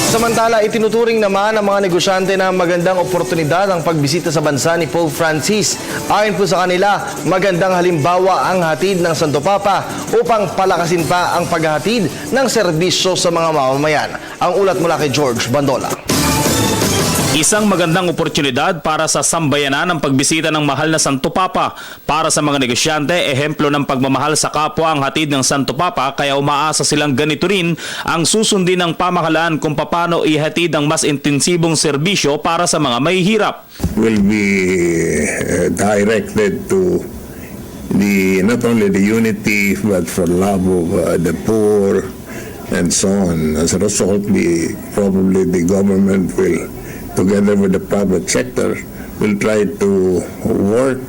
Samantala, itinuturing naman ng mga negosyante na magandang oportunidad ang pagbisita sa bansa ni Pope Francis. Ayon po sa kanila, magandang halimbawa ang hatid ng Santo Papa upang palakasin pa ang paghahatid ng serbisyo sa mga mamamayan. Ang ulat mula kay George Bandola. Isang magandang oportunidad para sa sambayanan ang pagbisita ng mahal na Santo Papa. Para sa mga negosyante, ehemplo ng pagmamahal sa kapwa ang hatid ng Santo Papa, kaya umaasa silang ganito rin ang susundin ng pamahalaan kung paano ihatid ang mas intensibong serbisyo para sa mga mahihirap. Will be directed to not only the unity but for love of the poor and so on. As a result, probably the government will, together with the private sector, will try to work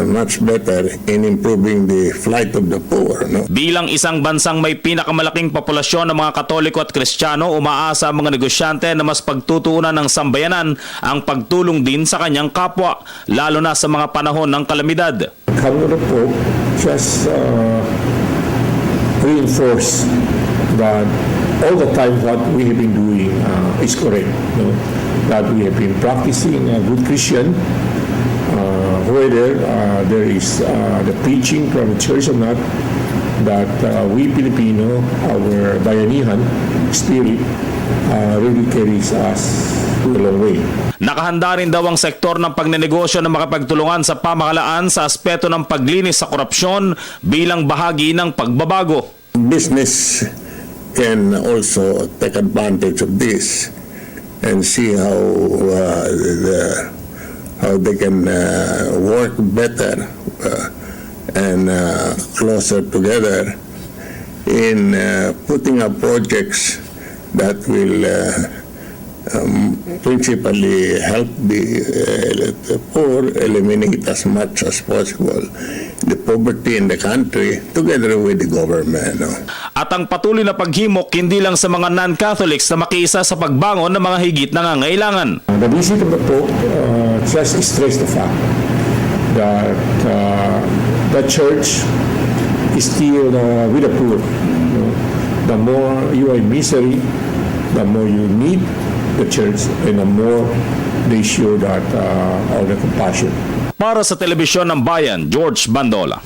much better in improving the plight of the poor. No? Bilang isang bansang may pinakamalaking populasyon ng mga Katoliko at Kristiyano, umaasa ang mga negosyante na mas pagtutuunan ng sambayanan ang pagtulong din sa kanyang kapwa, lalo na sa mga panahon ng kalamidad. Coming of the Pope just reinforce that all the time what we have been doing is correct. No? That we have been practicing good Christian, whether there is the preaching from the church or not, that we Filipino, our bayanihan spirit, really carries us a long way. Nakahanda rin daw ang sektor ng pagnenegosyo na makapagtulungan sa pamahalaan sa aspeto ng paglinis sa korupsyon bilang bahagi ng pagbabago. Business can also take advantage of this and see how they can work better and closer together in putting up projects that will principally help the poor eliminate as much as possible the poverty in the country together with the government. No? At ang patuloy na paghimok hindi lang sa mga non-Catholics na makiisa sa pagbangon ng mga higit nangangailangan. The visit of the Pope just stressed the fact that the Church is still with the poor. You know? The more you are in misery, the more you need the Church, and the more they show that all the compassion. Para sa Telebisyon ng Bayan, George Bandola.